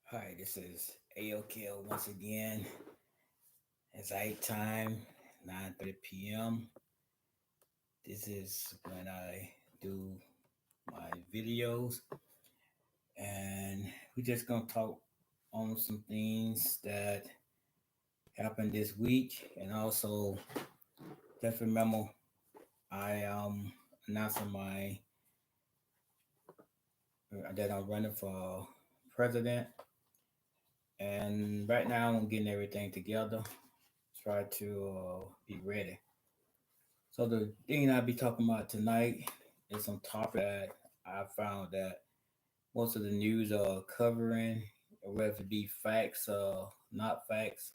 Hi, this is AOKL once again. It's 8 time, 9:30 p.m. This is when I do my videos, and we're just gonna talk on some things that happened this week, and also just remember I announcing my that I'm running for president, and right now I'm getting everything together, try to be ready. So the thing I'll be talking about tonight is some topic that I found that most of the news are covering, whether it be facts or not facts.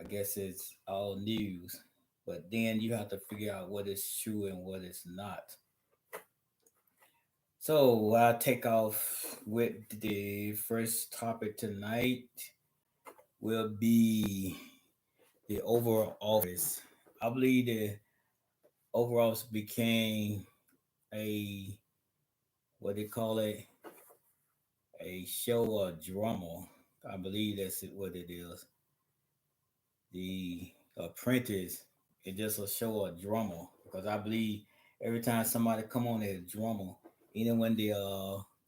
I guess it's all news, but then you have to figure out what is true and what is not. So I'll take off with the first topic tonight. Will be the overall office. I believe the overalls became a what they call it, a show or drama. I believe that's what it is. The Apprentice is just a show or drama because I believe every time somebody come on a drama, even when the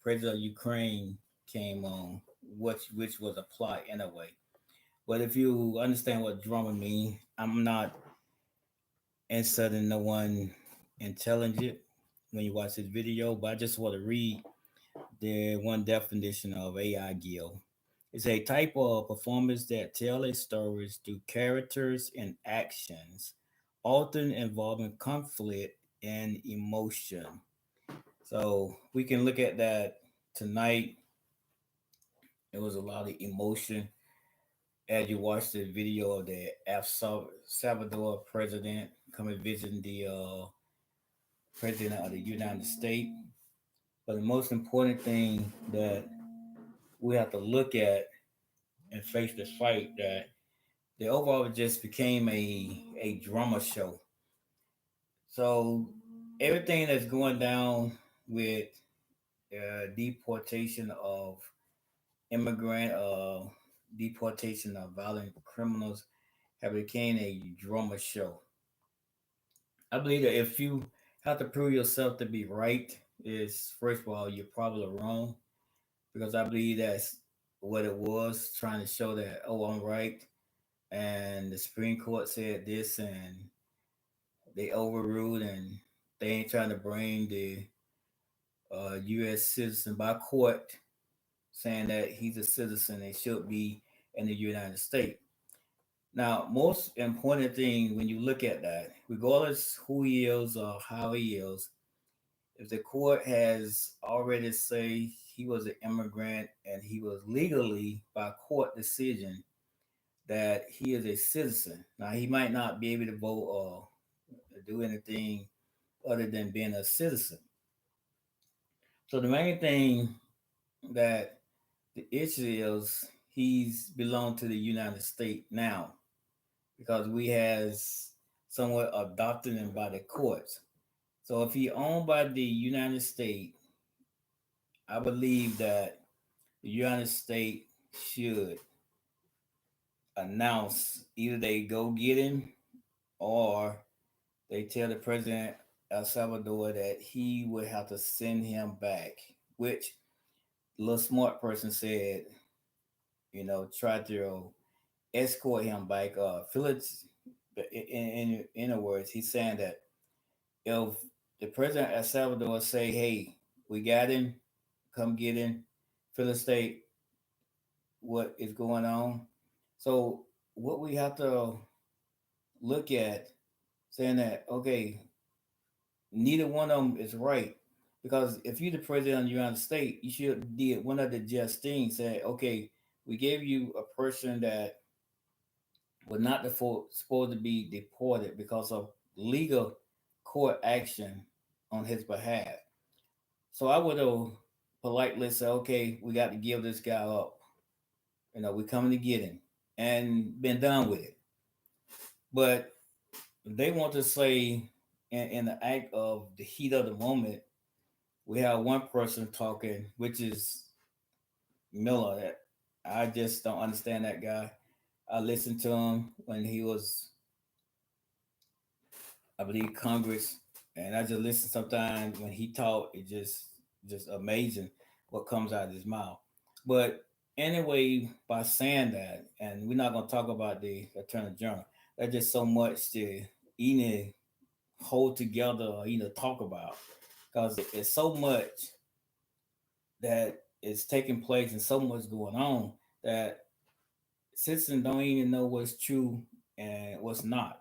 president of Ukraine came on, which was a plot anyway. But if you understand what drama mean, I'm not insulting no one intelligent when you watch this video, but I just want to read the one definition of AI Guild. It's a type of performance that tells stories through characters and actions, often involving conflict and emotion. So we can look at that tonight. It was a lot of emotion as you watch the video of the Salvador president coming visiting the president of the United States. But the most important thing that we have to look at and face the fight that the overall just became a drama show. So everything that's going down with deportation of immigrant, deportation of violent criminals, have become a drama show. I believe that if you have to prove yourself to be right, is first of all you're probably wrong because I believe that's what it was trying to show that I'm right and the Supreme Court said this and they overruled and they ain't trying to bring the U.S. citizen by court saying that he's a citizen and should be in the United States. Now, most important thing when you look at that, regardless who he is or how he is, if the court has already say he was an immigrant and he was legally by court decision that he is a citizen. Now he might not be able to vote or do anything other than being a citizen. So the main thing that the issue is he's belonged to the United States now because we has somewhat adopted him by the courts. So if he owned by the United States, I believe that the United States should announce either they go get him or they tell the president El Salvador that he would have to send him back, which the little smart person said, try to escort him back. Phillips, in other words, he's saying that if the president of El Salvador say, "Hey, we got him, come get him," Phillips state what is going on. So what we have to look at saying that okay, neither one of them is right. Because if you're the president of the United States, you should did one of the just things. Say, okay, we gave you a person that was not supposed to be deported because of legal court action on his behalf. So I would have politely say, okay, we got to give this guy up. We're coming to get him and been done with it. But they want to say in the act of the heat of the moment, we have one person talking, which is Miller. I just don't understand that guy. I listened to him when he was, I believe, Congress, and I just listen sometimes when he talk. It just amazing what comes out of his mouth. But anyway, by saying that, and we're not gonna talk about the Attorney General. That's just so much to even hold together or even talk about because it's so much that is taking place and so much going on that citizens don't even know what's true and what's not.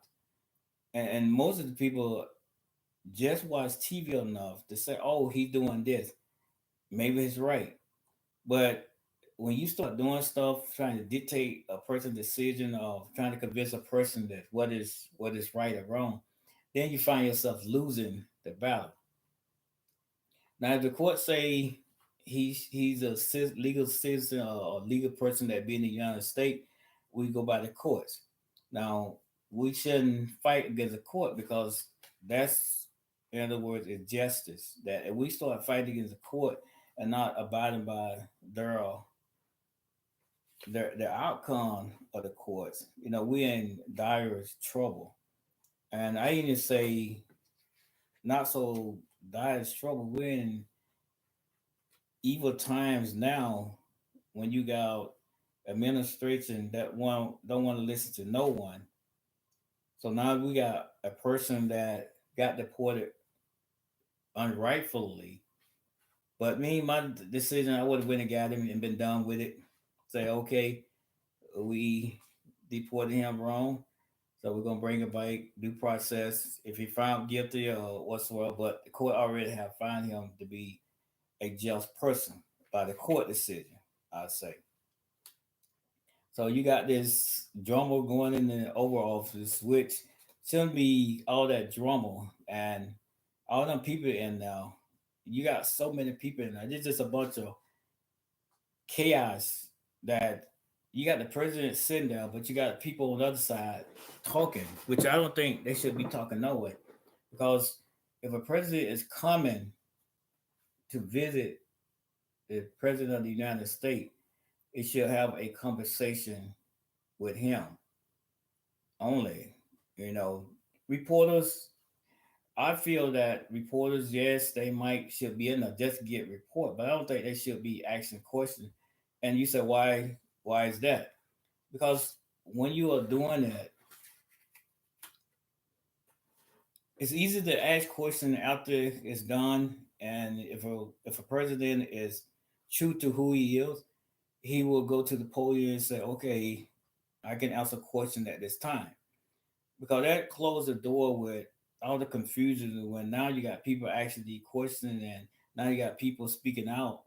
And most of the people just watch TV enough to say, "Oh, he's doing this. Maybe it's right." But when you start doing stuff trying to dictate a person's decision or trying to convince a person that what is right or wrong, then you find yourself losing the battle. Now, if the court say he's a legal citizen or legal person that be in the United States, we go by the courts. Now, we shouldn't fight against the court because that's, in other words, is justice. That if we start fighting against the court and not abiding by their their outcome of the courts, we're in dire trouble. And I even say not so dire trouble. We're in evil times now when you got administration that one don't want to listen to no one. So now we got a person that got deported unrightfully. But me, my decision, I would have went and got him and been done with it. Say, okay, we deported him wrong, so we're gonna bring it back, due process. If he found guilty or whatsoever, but the court already have found him to be a just person by the court decision, I'd say. So you got this drama going in the Oval Office, which shouldn't be all that drama, and all them people in now. You got so many people in there. It's just a bunch of chaos that you got the president sitting there, but you got people on the other side talking, which I don't think they should be talking no way. Because if a president is coming to visit the president of the United States, it should have a conversation with him only. You know, reporters. I feel that reporters, yes, they might should be in there just to get report, but I don't think they should be asking questions. And you said why? Why is that? Because when you are doing that, it's easy to ask questions after it's done. And if a president is true to who he is, he will go to the podium and say, "Okay, I can answer questions at this time." Because that closed the door with all the confusion when now you got people actually questioning and now you got people speaking out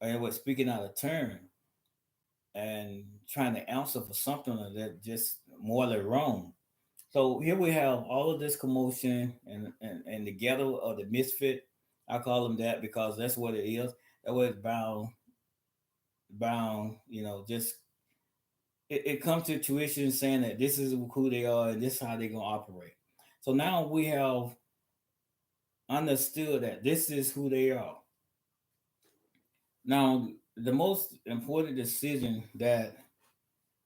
and what speaking out of turn and trying to answer for something that just morally wrong. So here we have all of this commotion and the ghetto of the misfit. I call them that because that's what it is. That was bound, just it comes to tuition saying that this is who they are and this is how they're gonna operate. So now we have understood that this is who they are. Now, the most important decision that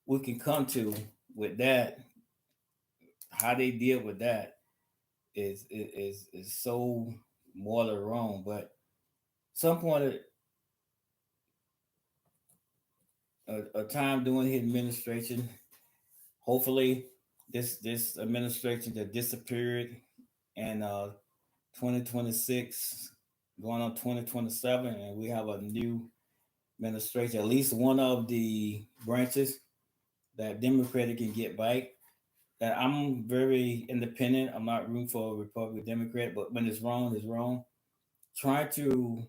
we can come to with that, how they deal with that, is so morally wrong. But some point a time during his administration, hopefully this administration that disappeared in 2026, going on 2027, and we have a new administration, at least one of the branches that Democratic can get back. That I'm very independent. I'm not rooting for a Republican Democrat, but when it's wrong, it's wrong. Try to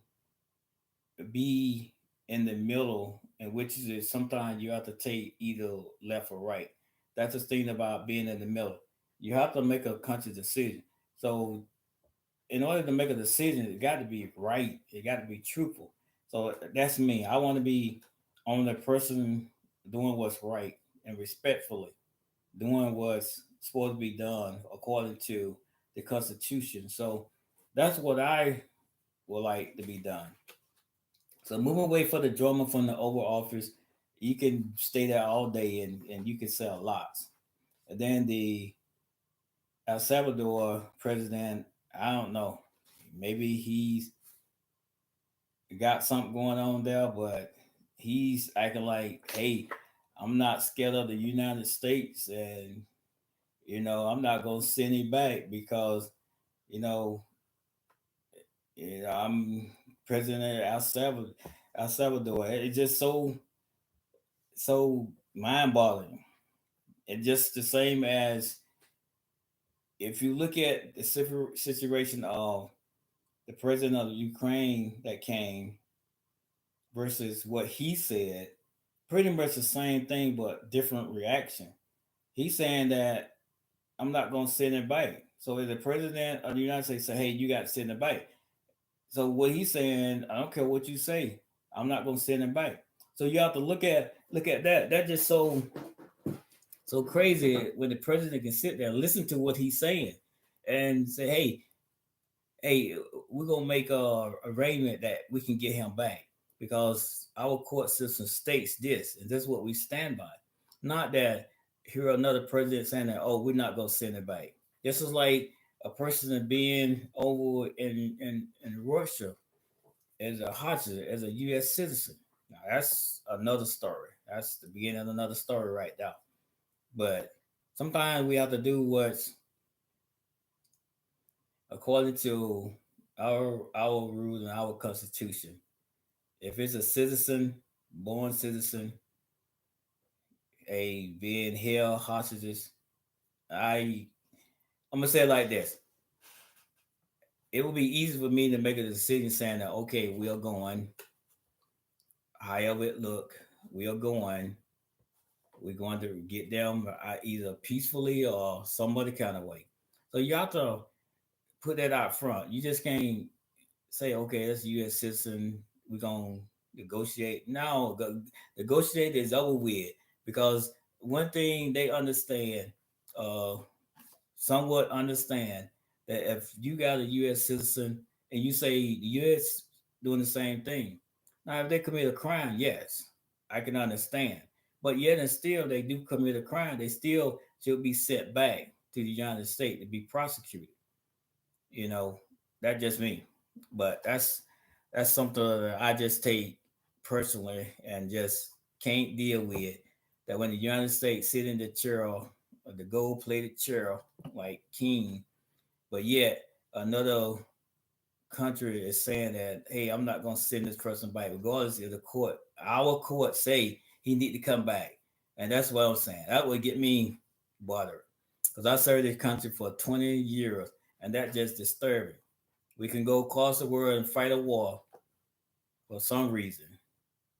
be in the middle, and which is sometimes you have to take either left or right. That's the thing about being in the middle. You have to make a conscious decision. So in order to make a decision, it got to be right. It got to be truthful. So that's me. I want to be on the person doing what's right and respectfully doing what's supposed to be done according to the Constitution. So that's what I would like to be done. So moving away for the drama from the Oval Office, You can stay there all day and you can sell lots. And then the El Salvador president, I don't know, maybe he's got something going on there, but he's acting like, hey, I'm not scared of the United States, and I'm not gonna send him back because you know, I'm president of El Salvador. It's just so mind boggling. And just the same as if you look at the situation of the president of Ukraine that came versus what he said, pretty much the same thing but different reaction. He's saying that I'm not going to send it back. So if the president of the United States say, "Hey, you got to send it back," so what he's saying, I don't care what you say, I'm not going to send it back. So you have to look at that. That just so crazy when the president can sit there and listen to what he's saying and say, hey, we're gonna make a arrangement that we can get him back because our court system states this, and this is what we stand by. Not that here another president saying that, oh, we're not gonna send it back. This is like a person being over in Russia as a hostage, as a U.S. citizen. Now that's another story. That's the beginning of another story right now. But sometimes we have to do what's according to our rules and our constitution. If it's a citizen, born citizen, a being held hostages, I I'm gonna say it like this. It will be easy for me to make a decision saying that okay, we are going, however it look, we are going, we're going to get them either peacefully or some other kind of way. So you have to put that out front. You just can't say, okay, that's a U.S. citizen. We're gonna negotiate. No, negotiate is over with because one thing they understand, uh, somewhat understand that if you got a U.S. citizen and you say the U.S. doing the same thing, now if they commit a crime, yes, I can understand. But yet and still, they do commit a crime. They still should be sent back to the United States to be prosecuted. You know, that just me. But that's something that I just take personally and just can't deal with. That when the United States sit in the chair, the gold plated chair like king, but yet another country is saying that, hey, I'm not gonna send this person back, regardless of the court. Our court say he need to come back. And that's what I'm saying. That would get me bothered. Because I served this country for 20 years and that just disturbing. We can go across the world and fight a war for some reason.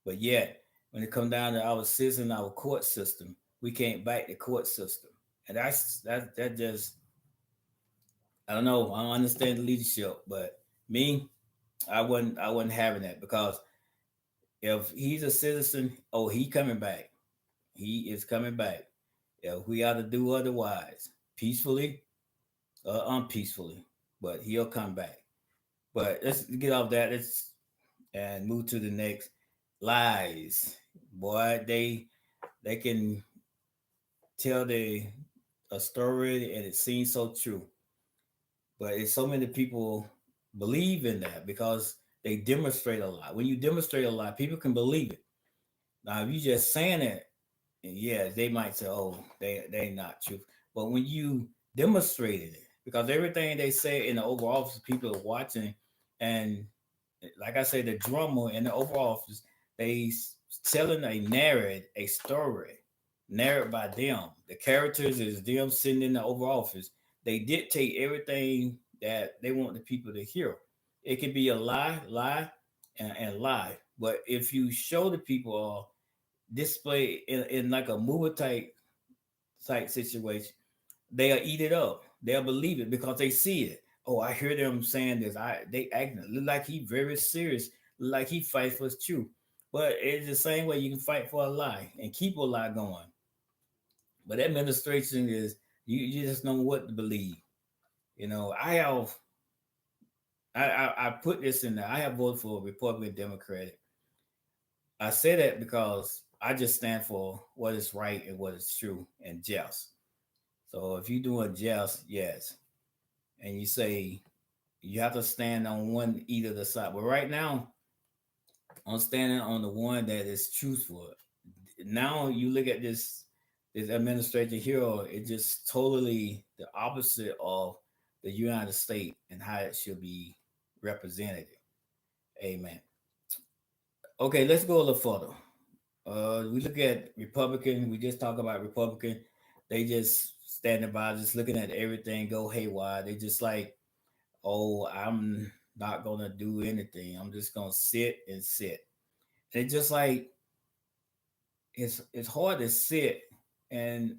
But yet, when it comes down to our system, our court system, we can't back the court system. And that just I don't know. I don't understand the leadership, but me, I wasn't having that because if he's a citizen, oh, he coming back. He is coming back. If we ought to do otherwise, peacefully or unpeacefully, but he'll come back. But let's get off that. Let's and move to the next. Lies, boy, they can tell a story and it seems so true, but it's so many people believe in that because they demonstrate a lot. When you demonstrate a lot, people can believe it. Now, if you just saying it, yeah, they might say, "Oh, they not true." But when you demonstrated it, because everything they say in the Oval Office, people are watching, and like I say, the drummer in the Oval Office, they telling a narrative, a story, narrated by them. The characters is them sitting in the Oval Office. They dictate everything that they want the people to hear. It could be a lie, and lie. But if you show the people or display in like a movie type situation, they'll eat it up. They'll believe it because they see it. Oh, I hear them saying this. They acting look like he very serious, like he fight for his truth. But it's the same way you can fight for a lie and keep a lie going. But administration is you just know what to believe. I put this in there. I have voted for Republican Democratic. I say that because I just stand for what is right and what is true and just. So if you're doing just, yes, and you say you have to stand on one either the side. But right now, I'm standing on the one that is truthful. Now you look at this administration here, it's just totally the opposite of the United States and how it should be represented. Amen. Okay, let's go a little further. We look at Republican. We just talk about Republican. They just standing by, just looking at everything go haywire. They just like, oh, I'm not gonna do anything. I'm just gonna sit and sit. And it's just like it's hard to sit and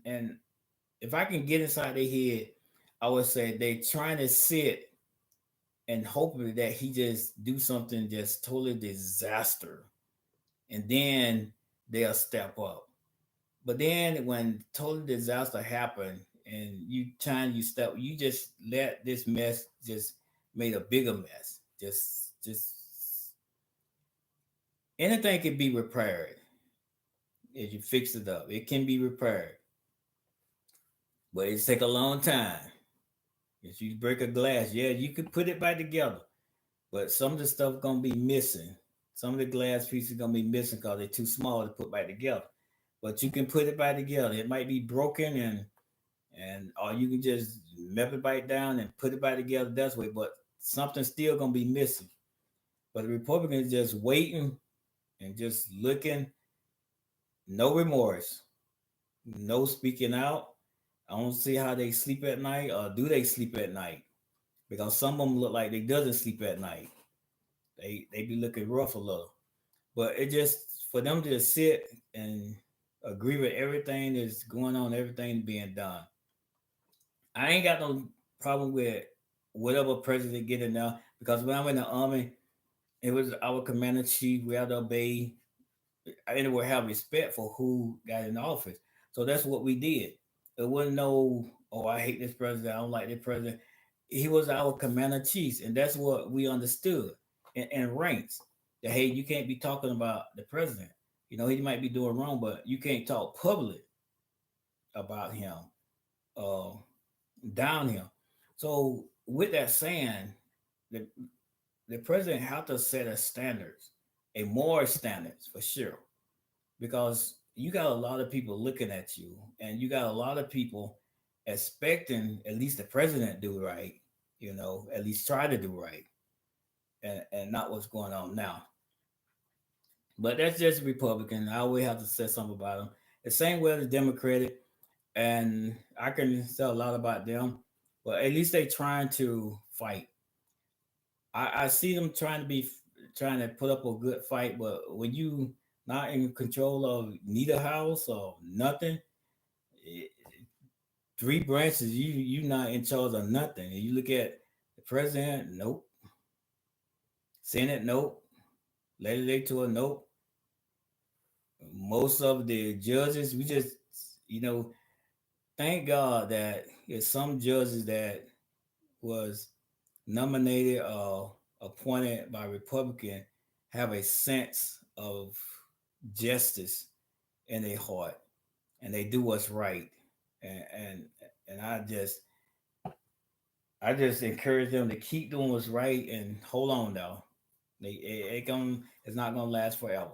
if I can get inside their head, I would say they trying to sit and hoping that he just do something just totally disaster, and then they'll step up. But then when total disaster happen and you step, you just let this mess just made a bigger mess. Just anything can be repaired if you fix it up. It can be repaired, but it take a long time. If you break a glass, yeah, you could put it back together, but some of the stuff gonna be missing. Some of the glass pieces gonna be missing because they're too small to put back together. But you can put it back together. It might be broken and or you can just map it back down and put it back together that way. But something's still gonna be missing. But the Republicans just waiting and just looking, no remorse, no speaking out. I don't see how they sleep at night, or do they sleep at night? Because some of them look like they doesn't sleep at night. They be looking rough a little. But it just for them to sit and agree with everything that's going on, everything being done. I ain't got no problem with whatever president get in there because when I'm in the army, it was our commander chief. We had to obey. I anyway have respect for who got in office. So that's what we did. It wasn't no, oh, I hate this president. I don't like this president. He was our commander chief, and that's what we understood in ranks. That hey, you can't be talking about the president. You know, he might be doing wrong, but you can't talk public about him, uh, down him. So with that saying, the the president have to set a standards, a more standards for sure, because you got a lot of people looking at you, and you got a lot of people expecting at least the president do right, you know, at least try to do right, and not what's going on now. But that's just Republican. I always have to say something about them. The same way as Democratic, and I can say a lot about them, but at least they trying to fight. I see them trying to be trying to put up a good fight, but when you not in control of neither house or nothing, eh, three branches, you not in charge of nothing. And you look at the president, nope. Senate, nope. Legislature, nope. Most of the judges, we just you know, thank God that there's some judges that was nominated or appointed by Republican have a sense of justice in their heart and they do what's right. And and, and I just encourage them to keep doing what's right and hold on though. It's not gonna last forever.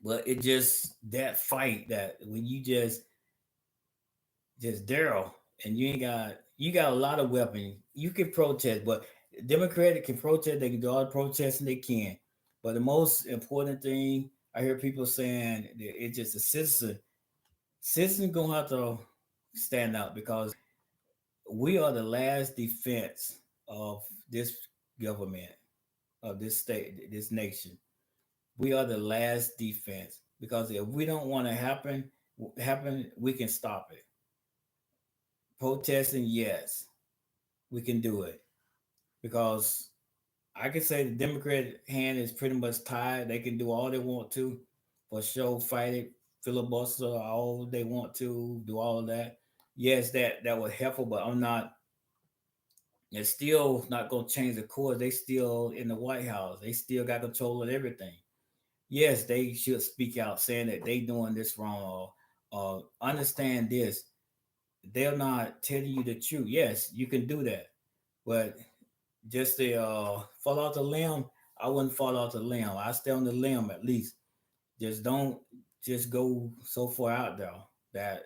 But it just that fight that when you just Daryl and you got a lot of weapons. You can protest, but Democratic can protest. They can do all the protesting they can. But the most important thing I hear people saying that it's just a citizen. Citizen gonna have to stand out because we are the last defense of this government, of this state, this nation. We are the last defense because if we don't want to happen, we can stop it. Protesting, yes, we can do it because I can say the Democratic hand is pretty much tied. They can do all they want to for sure, fight it, filibuster all they want to, do all of that. Yes, that was helpful, but I'm not. It's still not going to change the course. They still in the White House. They still got control of everything. yes, they should speak out saying that they doing this wrong or understand this. They're not telling you the truth. Yes, you can do that, but just to fall off the limb, I wouldn't fall off the limb. I stay on the limb at least. Just don't just go so far out there that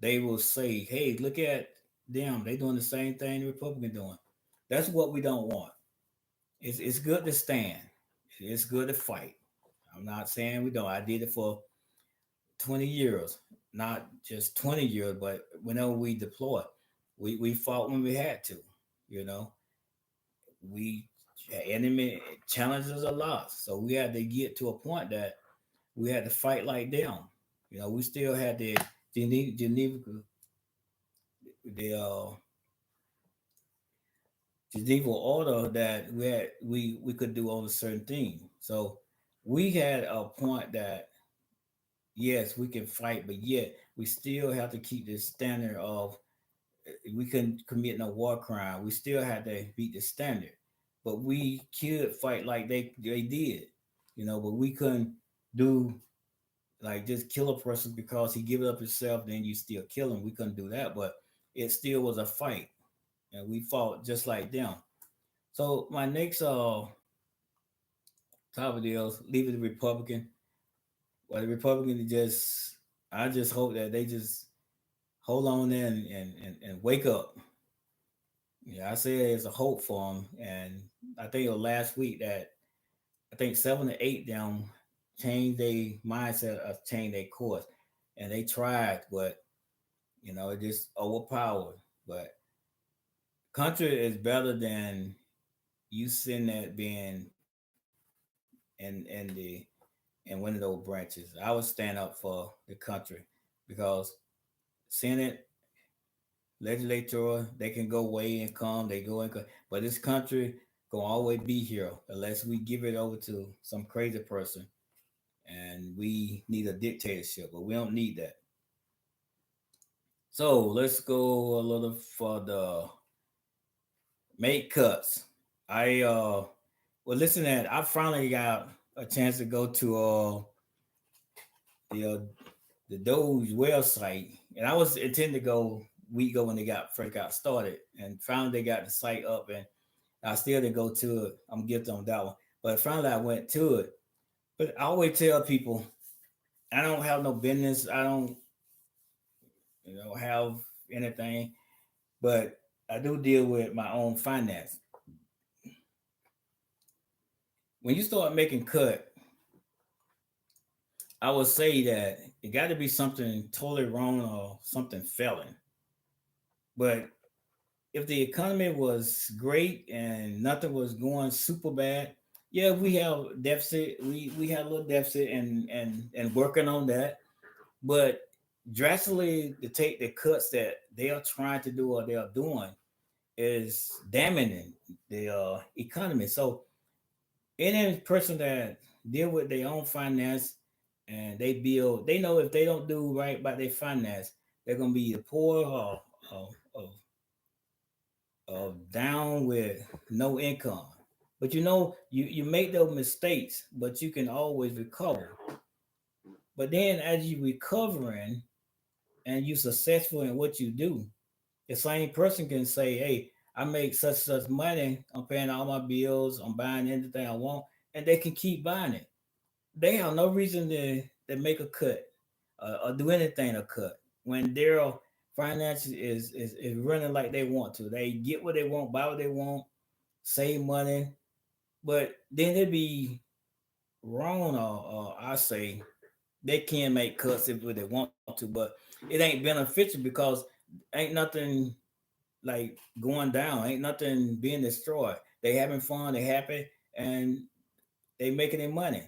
they will say, "Hey, look at them. They doing the same thing the Republican doing." That's what we don't want. It's good to stand. It's good to fight. I'm not saying we don't. I did it for 20 years, not just 20 years, but whenever we deployed, we fought when we had to. You know, we enemy challenges a lot, so we had to get to a point that we had to fight like them. You know, we still had the Geneva, the Geneva order that we could do on a certain thing. So we had a point that yes, we can fight, but yet we still have to keep this standard of we couldn't commit no war crime. We still had to beat the standard, but we could fight like they did, you know. But we couldn't do like just kill a person because he give up himself, then you still kill him. We couldn't do that, but it still was a fight, and we fought just like them. So my next topic is leave it the Republican. Well, the Republican just I just hope that they just hold on there and wake up. Yeah, I say there's a hope for them, and I think it was last week that I think 7 to 8 them changed their mindset of change their course, and they tried, but you know it just overpowered. But country is better than you sitting there being in one of those branches. I would stand up for the country because Senate, legislature, they can go away and come, they go and come, but this country gonna always be here unless we give it over to some crazy person, and we need a dictatorship, but we don't need that. So let's go a little further. Make cuts. I well listen at I finally got a chance to go to the uh, the Doge website, and I was intending to go week ago when they got first got started, and finally they got the site up, and I still didn't go to it. I'm guilty on that one, but finally I went to it. But I always tell people I don't have no business. I don't have anything, but I do deal with my own finance. When you start making cut, I would say that it got to be something totally wrong or something failing. But if the economy was great and nothing was going super bad, yeah, we have deficit. We had a little deficit and working on that. But drastically to take the cuts that they are trying to do or they are doing is damaging the economy. So any person that deal with their own finance and they build, they know if they don't do right by their finance, they're gonna be either poor or down with no income. But you make those mistakes, but you can always recover. But then as you recovering and you successful in what you do, the same person can say, "Hey, I make such money. I'm paying all my bills. I'm buying anything I want," and they can keep buying it. They have no reason to make a cut or do anything to cut when their finances is running like they want to. They get what they want, buy what they want, save money, but then they be wrong or I say they can make cuts if they want to, but it ain't beneficial because ain't nothing like going down, ain't nothing being destroyed. They having fun, they happy, and they making their money.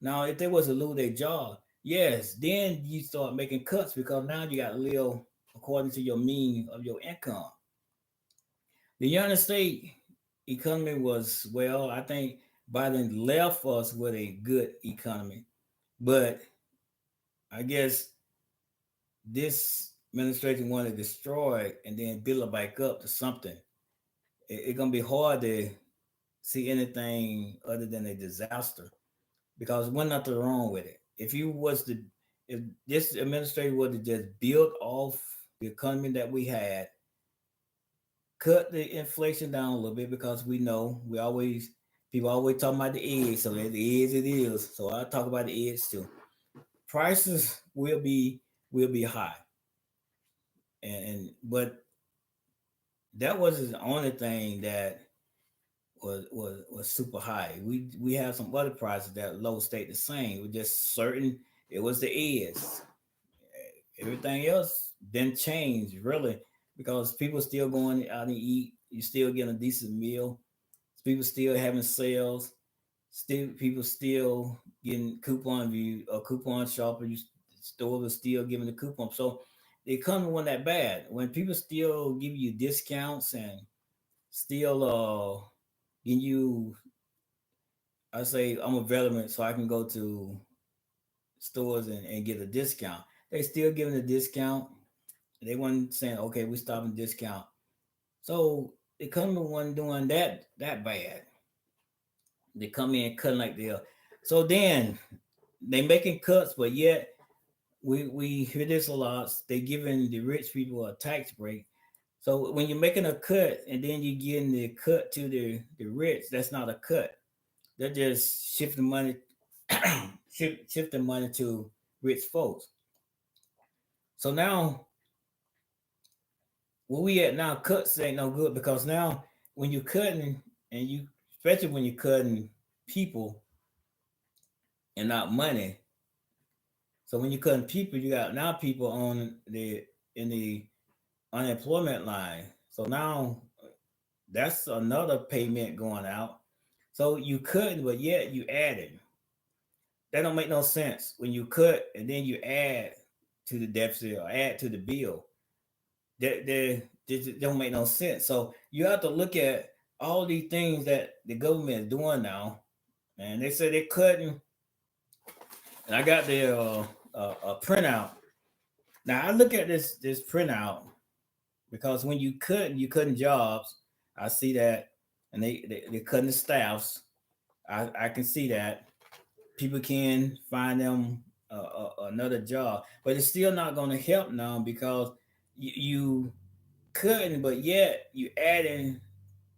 Now, if they was to lose their job, yes, then you start making cuts because now you got to live according to your mean of your income. The United States economy was well. I think Biden left us with a good economy, but I guess this administration want to destroy it and then build it back up to something. It's gonna be hard to see anything other than a disaster. because there's nothing wrong with it. If this administration was to just build off the economy that we had, cut the inflation down a little bit, because we know we always people always talking about the edge, so that the edge it is. So I'll talk about the edge too. Prices will be high, and but that wasn't the only thing that was super high. We have some other prices that low stayed the same. It was just certain. It was the edge. Everything else didn't change really, because people still going out and eat. You still getting a decent meal. People still having sales. Still, people still getting coupon view or coupon shopper. You store was still giving the coupon. So the economy wasn't that bad. When people still give you discounts and still give you, I say I'm a veteran, so I can go to stores and get a discount. They still giving a discount. They weren't saying, okay, we stopping discount. So the economy wasn't doing that bad. They come in cutting like they are. So then they making cuts, but yet we hear this a lot. They giving the rich people a tax break. So when you're making a cut and then you're getting the cut to the rich, that's not a cut. They're just shifting money, shifting money to rich folks. So now where we at now, cuts ain't no good, because now when you're cutting, and you especially when you're cutting people and not money. So when you're cutting people, you got now people on the in the unemployment line. So now that's another payment going out. So you couldn't, but yet you added. That don't make no sense. When you cut and then you add to the deficit or add to the bill, that don't make no sense. So you have to look at all these things that the government is doing now. And they said they're cutting, and I got the printout. Now I look at this printout, because when you cutting jobs. I see that, and they're cutting the staffs. I can see that people can find them another job, but it's still not going to help now, because you couldn't, but yet you adding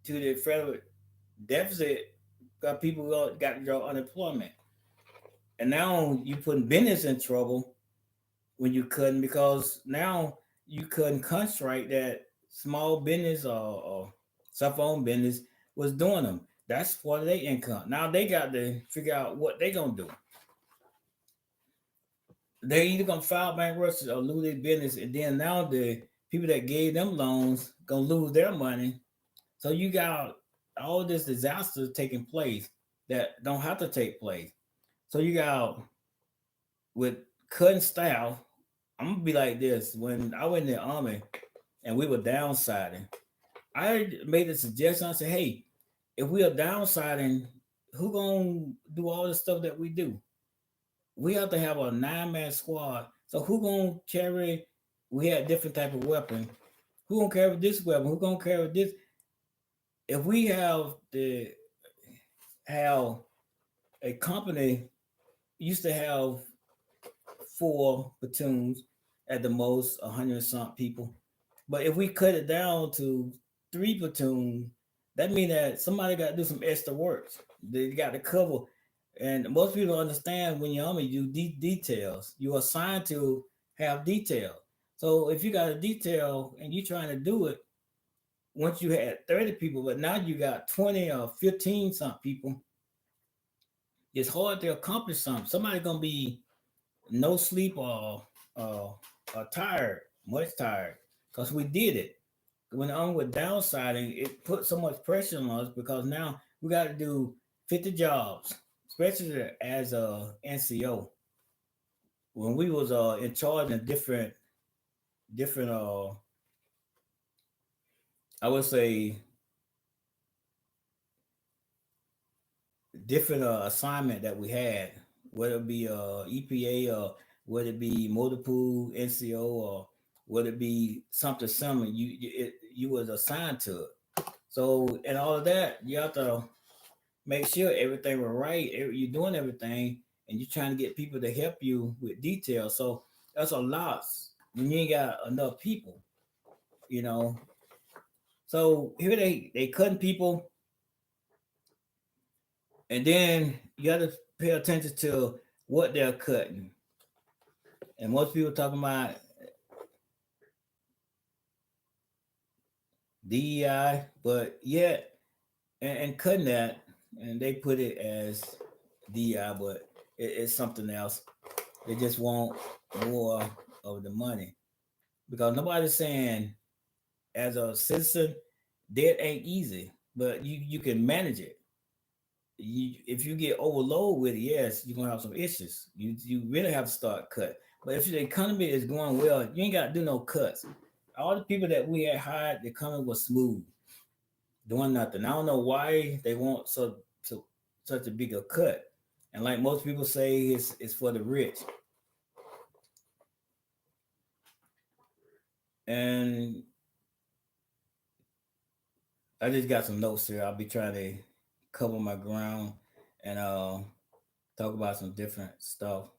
to the federal deficit. Got people got to draw unemployment, and now you putting business in trouble when you couldn't, because now you couldn't constraint that small business or self-owned business was doing them. That's part of their income. Now they got to figure out what they gonna do. They either gonna file bankruptcy or lose their business, and then now the people that gave them loans gonna lose their money. So you got all this disaster taking place that don't have to take place. So you got with cutting staff. I'm gonna be like this. When I went in the army and we were downsizing, I made a suggestion. I said, "Hey, if we are downsizing, who gonna do all the stuff that we do? We have to have a 9-man squad. So who gonna carry? We had different type of weapon. Who gonna carry this weapon? Who gonna carry this? If we have a company used to have 4 platoons at the most, 100 some people. But if we cut it down to 3 platoons, that means that somebody got to do some extra work. They got to cover. And most people don't understand, when you're army, you do details. You're assigned to have detail. So if you got a detail and you're trying to do it, once you had 30 people, but now you got 20 or 15 some people, it's hard to accomplish something. Somebody gonna be no sleep or tired, much tired, because we did it. When on with downsizing, it put so much pressure on us, because now we got to do 50 jobs, especially as a NCO. When we was in charge of different I would say different assignment that we had, whether it be EPA, or whether it be motor pool NCO, or whether it be something similar, you was assigned to it. So and all of that, you have to. make sure everything was right. You're doing everything, and you're trying to get people to help you with details. So that's a loss when you ain't got enough people, you know. So here they cutting people, and then you got to pay attention to what they're cutting. And most people talking about DEI, but yet and cutting that, and they put it as DEI, but it's something else. They just want more of the money because nobody's saying as a citizen that ain't easy, but you can manage it. If you get overloaded with it, yes, you're gonna have some issues. You really have to start cut. But if the economy is going well, you ain't got to do no cuts. All the people that we had hired, the economy was smooth, doing nothing. I don't know why they want such a bigger cut. And like most people say, it's for the rich. And I just got some notes here. I'll be trying to cover my ground and talk about some different stuff.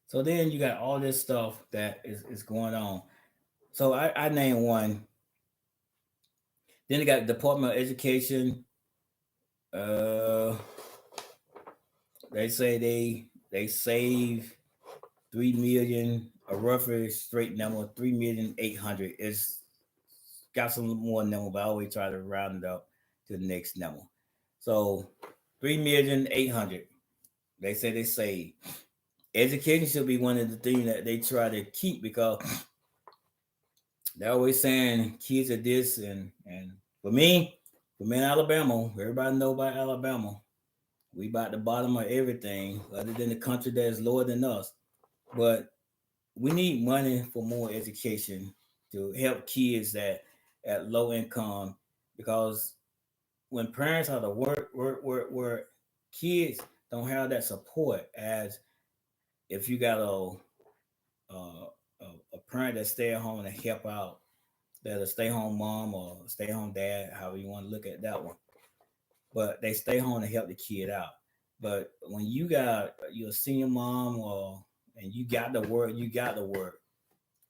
So then you got all this stuff that is going on. So I named one. Then they got Department of Education. Uh, they say they save 3 million, a roughly straight number, 3,800,000. It's got some more number, but I always try to round it up to the next number. So 3,800,000. They say they save. Education should be one of the things that they try to keep because they're always saying kids are this and for me in Alabama, everybody know about Alabama. We about the bottom of everything, other than the country that is lower than us. But we need money for more education to help kids that at low income because when parents have to work, kids don't have that support as if you got a parent that stay at home and help out, that a stay home mom or stay home dad, however you want to look at that one. But they stay home to help the kid out. But when you're a senior mom or and you got to work,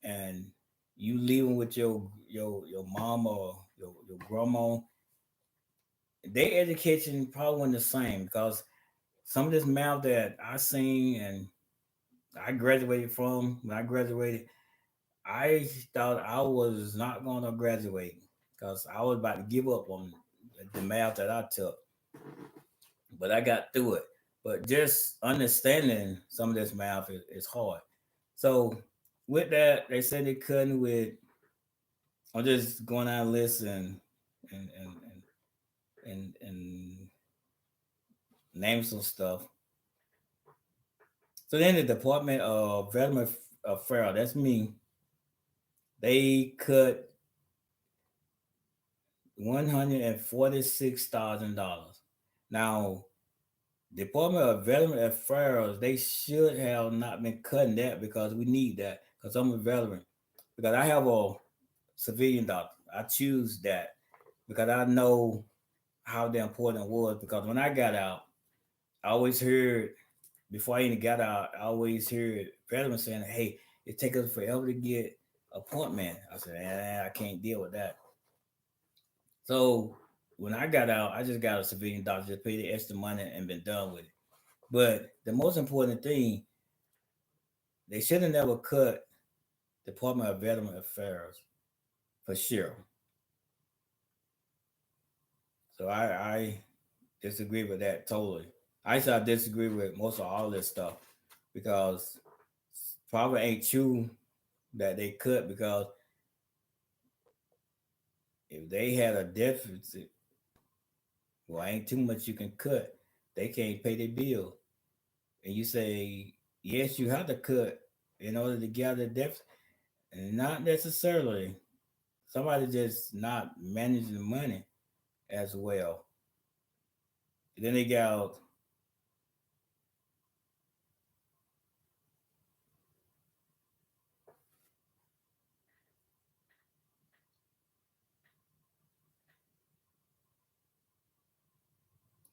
and you leaving with your mom or your grandma, their education probably wasn't the same because some of this math that I seen and I graduated from when I graduated, I thought I was not going to graduate because I was about to give up on the math that I took, but I got through it. But just understanding some of this math is hard. So with that, they said they couldn't with. I'm just going down a list and and and name some stuff. So then the Department of Veteran Affairs, that's me. They cut $146,000. Now, Department of Veteran Affairs, they should have not been cutting that because we need that because I'm a veteran. Because I have a civilian doctor. I choose that because I know how the important it was. Because when I got out, I always heard before I even got out, I always heard veterans saying, "Hey, it takes us forever to get appointment." I said, I can't deal with that." So when I got out, I just got a civilian doctor, just paid the extra money and been done with it. But the most important thing, they should have never cut Department of Veteran Affairs for sure. So I disagree with that totally. I used to disagree with most of all this stuff because probably ain't true that they cut because if they had a deficit, well, ain't too much you can cut. They can't pay their bill. And you say, yes, you have to cut in order to get out of the deficit. And not necessarily. Somebody just not managing the money as well. And then they got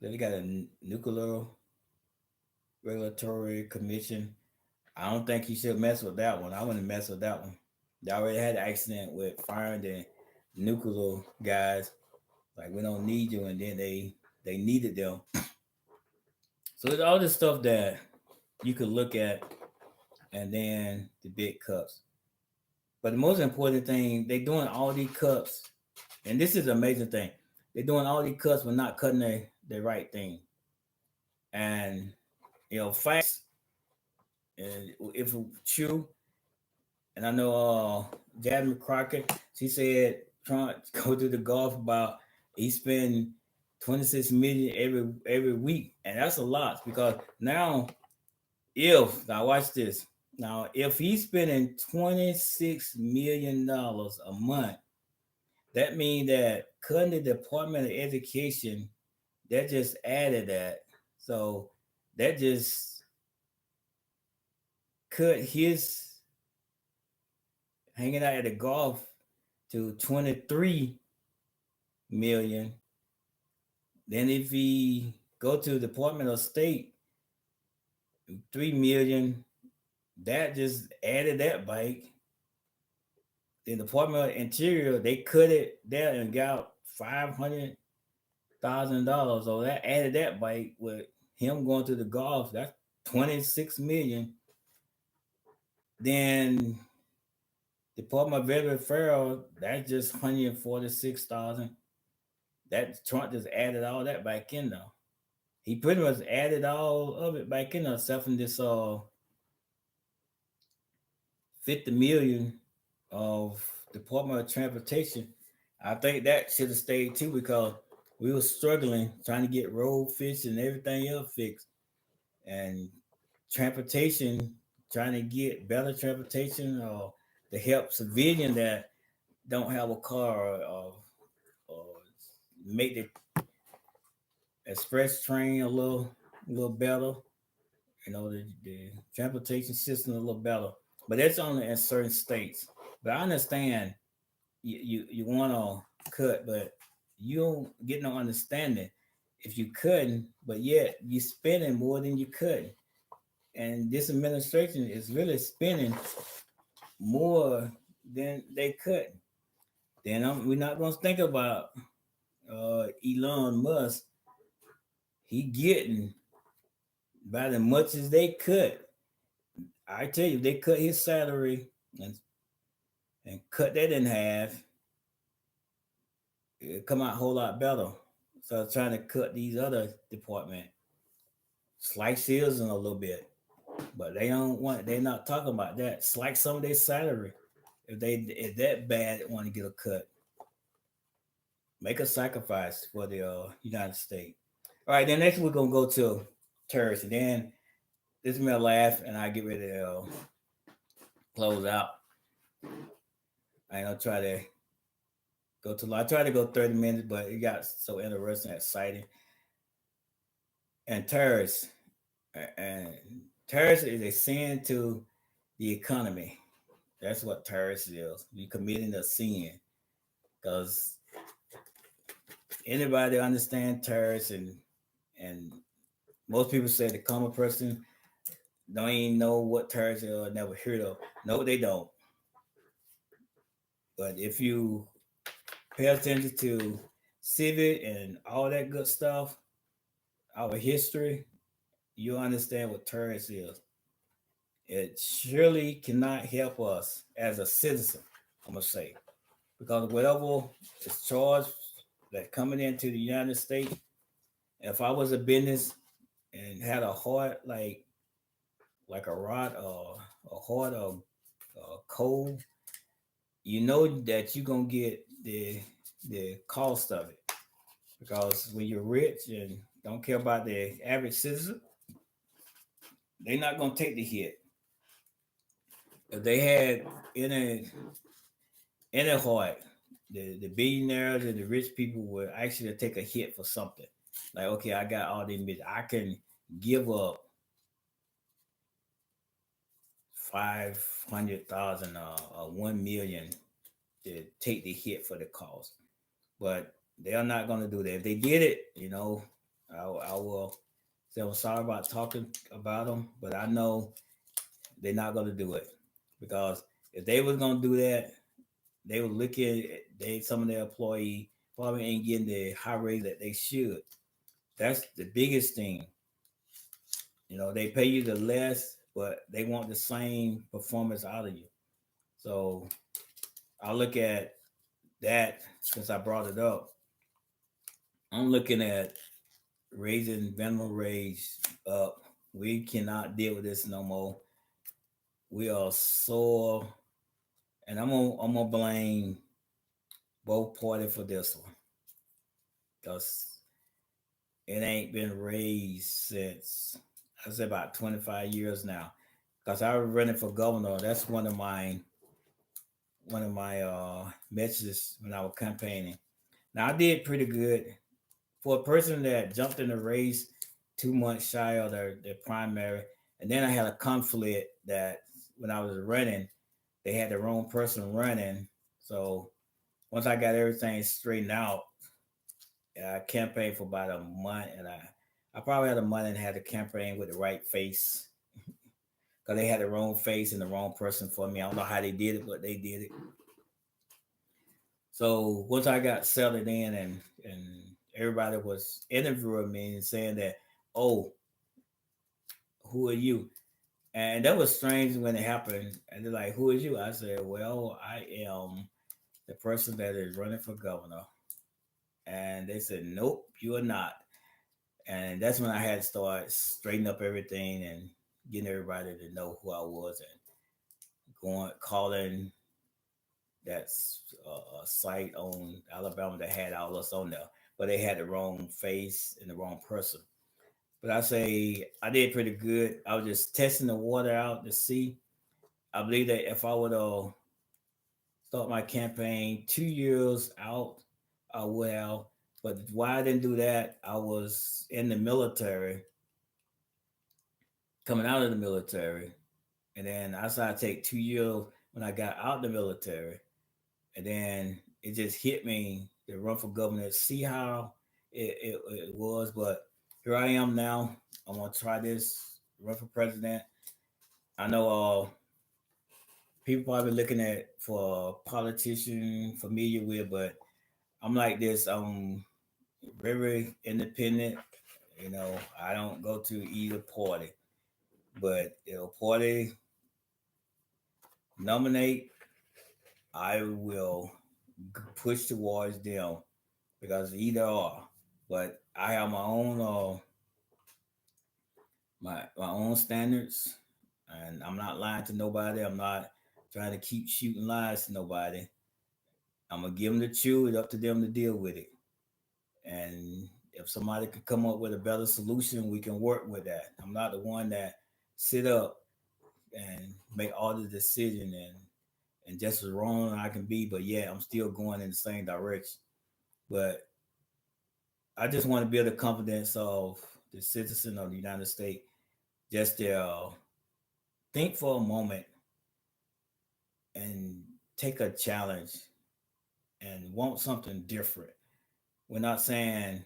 They got a nuclear regulatory commission. I don't think he should mess with that one. I wouldn't mess with that one. They already had an accident with firing the nuclear guys. Like we don't need you, and then they needed them. So it's all this stuff that you could look at, and then the big cups. But the most important thing, they doing all these cups, and this is an amazing thing. They're doing all these cuts, but not cutting the right thing. And facts, and if it's true, and I know Jasmine Crockett, she said Trump go to the golf about he spend 26 million every week, and that's a lot because now if now watch this now if he's spending $26 million a month, that means that cutting the Department of Education that just added that, so that just cut his hanging out at the golf to 23 million. Then if he go to the Department of State, 3 million, that just added that bike. Then the Department of Interior, they cut it there and got $500,000. So that added that bike with him going to the golf. That's 26 million. Then Department of Veteran Affairs, that's just 146,000. That Trump just added all that back in though. He pretty much added all of it back in there, except from this 50 million of Department of Transportation. I think that should have stayed too because we were struggling trying to get road fixed and everything else fixed. And transportation, trying to get better transportation or to help civilians that don't have a car or make the express train a little better. The transportation system a little better. But that's only in certain states. But I understand you want to cut, but you don't get no understanding if you couldn't, but yet you spending more than you could. And this administration is really spending more than they could. Then we're not going to think about Elon Musk. He getting about as much as they could. I tell you, they cut his salary and cut that in half, it come out a whole lot better. So trying to cut these other department, slice his in a little bit, but they don't want. They're not talking about that. Slice some of their salary if that bad want to get a cut. Make a sacrifice for the United States. All right, then next we're gonna go to terrorists, and then this is my laugh, and I get ready to close out. I know try to go to. I tried to go 30 minutes, but it got so interesting, exciting. And and terrorists is a sin to the economy. That's what terrorist is. You committing a sin because anybody understand terrorists and most people say the common person don't even know what terrorists are or never heard of. No, they don't. But if you pay attention to civic and all that good stuff, our history, you understand what terrorist is. It surely cannot help us as a citizen, I'm gonna say. Because whatever is charged that coming into the United States, if I was a business and had a heart like a rod or a heart of coal, you know that you're gonna get the cost of it. Because when you're rich and don't care about the average citizen, they're not gonna take the hit. If they had any heart, the billionaires and the rich people would actually take a hit for something. Like, okay, I got all these millions. I can give up 500,000 or 1 million to take the hit for the cost. But they're not going to do that. If they did it, I will say I'm sorry about talking about them, but I know they're not going to do it because if they was going to do that, they would look at they some of their employee probably ain't getting the high rate that they should. That's the biggest thing. They pay you the less, but they want the same performance out of you. So I look at that since I brought it up. I'm looking at raising minimum wage up. We cannot deal with this no more. We are so, and I'm gonna blame both parties for this one because it ain't been raised since I say about 25 years now. Because I was running for governor. That's one of my messages when I was campaigning. Now I did pretty good for a person that jumped in the race 2 months shy of their primary, and then I had a conflict that when I was running, they had the wrong person running. So once I got everything straightened out, I campaigned for about a month, and I probably had a month and had to campaign with the right face because they had the wrong face and the wrong person for me. I don't know how they did it, but they did it. So once I got settled in and everybody was interviewing me and saying that, oh, who are you? And that was strange when it happened. And they're like, who is you? I said, well, I am the person that is running for governor. And they said, nope, you are not. And that's when I had to start straightening up everything and getting everybody to know who I was and going calling that's a site on Alabama that had all us on there, but they had the wrong face and the wrong person. But I say I did pretty good. I was just testing the water out to see. I believe that if I would start my campaign 2 years out, I would have. But why I didn't do that, I was in the military, coming out of the military, and then I decided to take 2 years when I got out of the military. And then it just hit me to run for governor, see how it was. But here I am now. I'm gonna try this, run for president. I know people probably looking at for a politician familiar with, but I'm like this. I'm very independent. I don't go to either party, but party nominate, I will push towards them because either or. But I have my own standards, and I'm not lying to nobody. I'm not trying to keep shooting lies to nobody. I'm gonna give them the chew. It's up to them to deal with it. And if somebody can come up with a better solution, we can work with that. I'm not the one that sit up and make all the decision and just as wrong I can be, but yeah, I'm still going in the same direction. But I just want to build the confidence of the citizen of the United States just to think for a moment and take a challenge and want something different. We're not saying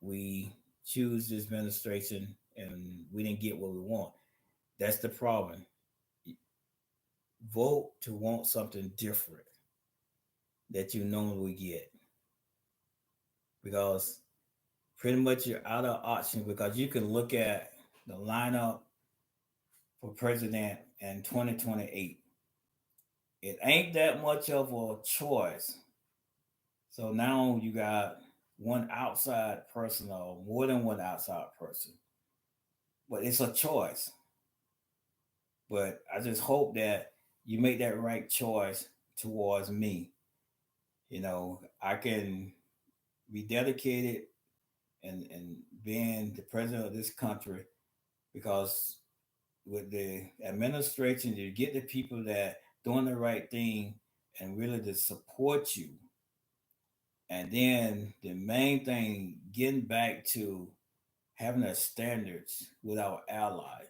we choose this administration and we didn't get what we want. That's the problem. Vote to want something different that you normally get because pretty much you're out of options because you can look at the lineup for president in 2028. It ain't that much of a choice. So now you got one outside person or more than one outside person. But it's a choice. But I just hope that you make that right choice towards me. I can be dedicated and being the president of this country because with the administration, you get the people that doing the right thing and really to support you. And then the main thing, getting back to having the standards with our ally,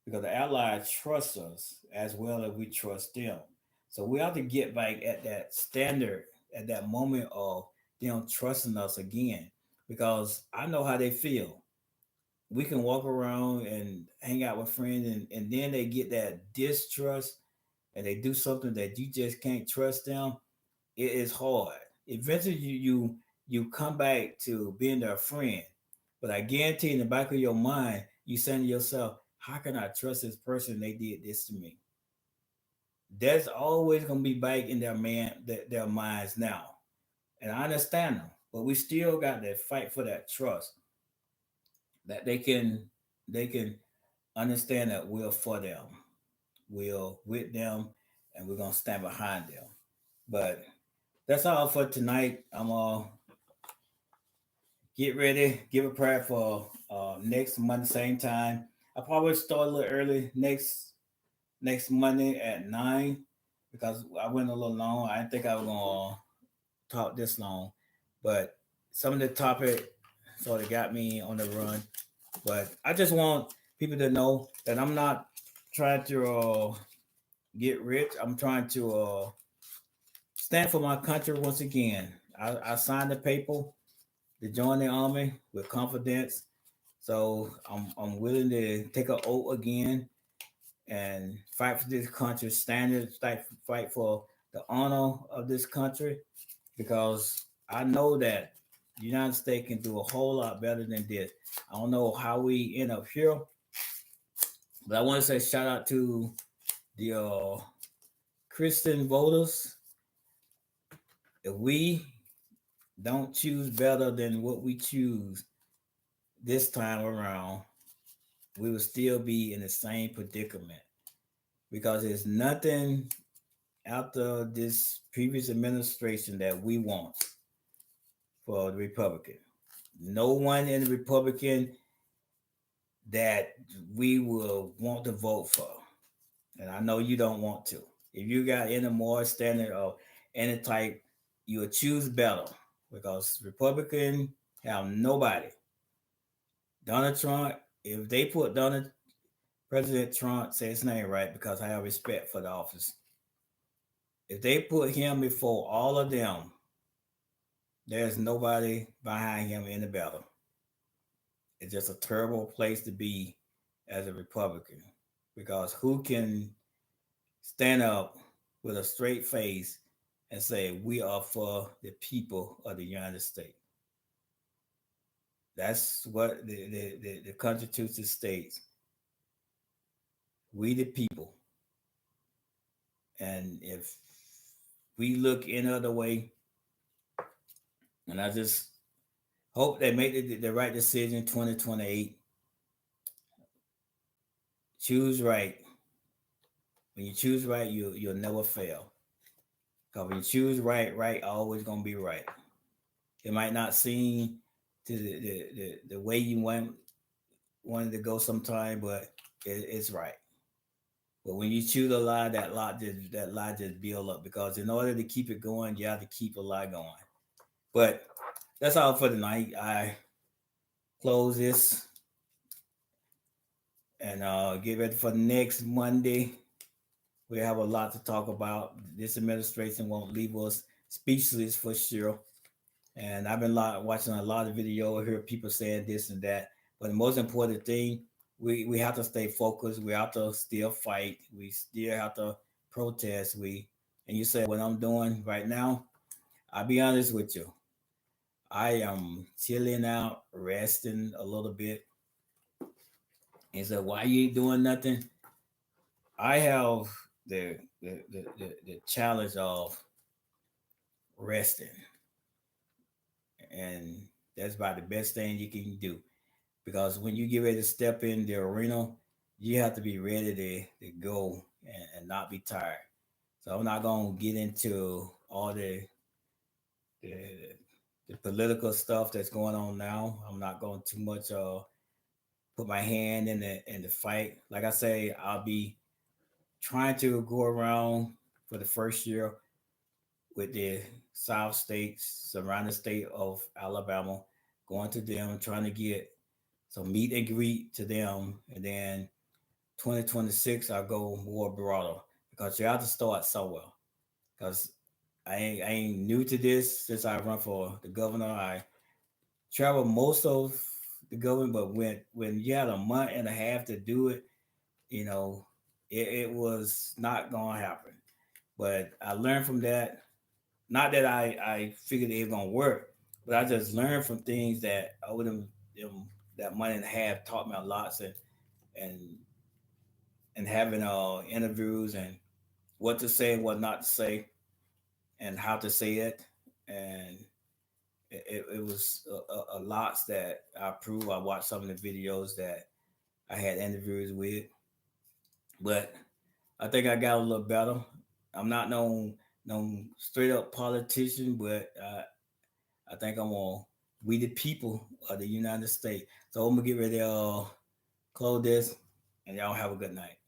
because the ally trusts us as well as we trust them. So we have to get back at that standard at that moment of them trusting us again. because I know how they feel. We can walk around and hang out with friends, and then they get that distrust and they do something that you just can't trust them. It is hard. Eventually, you come back to being their friend, but I guarantee in the back of your mind, you saying to yourself, "How can I trust this person? They did this to me." That's always gonna be back in their minds now, and I understand them, but we still got to fight for that trust that they can understand that we're for them, we're with them, and we're gonna stand behind them. But that's all for tonight. I'm get ready, give a prayer for next Monday same time. I probably start a little early next Monday at 9 because I went a little long. I didn't think I was gonna talk this long, but some of the topic sort of got me on the run. But I just want people to know that I'm not trying to get rich. I'm trying to stand for my country once again. I signed the paper to join the army with confidence. So I'm willing to take an oath again and fight for this country standards, fight for the honor of this country because I know that the United States can do a whole lot better than this. I don't know how we end up here, but I want to say shout out to the Christian voters. If we don't choose better than what we choose this time around, we will still be in the same predicament because there's nothing after this previous administration that we want for the Republican. No one in the Republican that we will want to vote for. And I know you don't want to. If you got any more standard or any type, you will choose better because Republican have nobody. Donald Trump, if they put Donald President Trump, say his name right because I have respect for the office. If they put him before all of them, there's nobody behind him in the battle. It's just a terrible place to be as a Republican because who can stand up with a straight face and say we are for the people of the United States? That's what the Constitution states. We the people. And if we look any other way, and I just hope they make the right decision 2028. Choose right. When you choose right, you'll never fail. Because when you choose right, right always gonna be right. It might not seem to the way you wanted to go sometime, but it's right. But when you choose a lie, that lie just build up because in order to keep it going, you have to keep a lie going. But that's all for tonight. I close this and get ready for next Monday. We have a lot to talk about. This administration won't leave us speechless for sure. And I've been watching a lot of video, hear people saying this and that. But the most important thing, we have to stay focused. We have to still fight. We still have to protest. And you said what I'm doing right now. I'll be honest with you. I am chilling out, resting a little bit. And so why you ain't doing nothing? I have the challenge of resting, and that's about the best thing you can do. Because when you get ready to step in the arena, you have to be ready to go and not be tired. So I'm not gonna get into all the the political stuff that's going on now. I'm not going too much put my hand in the fight. Like I say, I'll be trying to go around for the first year with the South states, surrounding state of Alabama, going to them, trying to get some meet and greet to them, and then 2026 I'll go more broader because you have to start somewhere. Because I ain't new to this since I run for the governor. I travel most of the government, but when you had a month and a half to do it, you know, it was not gonna happen. But I learned from that. Not that I figured it was gonna work, but I just learned from things that over them that month and a half taught me a lot, and and having interviews and what to say and what not to say and how to say it, and it was a lots that I proved. I watched some of the videos that I had interviews with, but I think I got a little better. I'm not no straight up politician, but I think I'm on we the people of the United States. So I'm gonna get ready to close this, and y'all have a good night.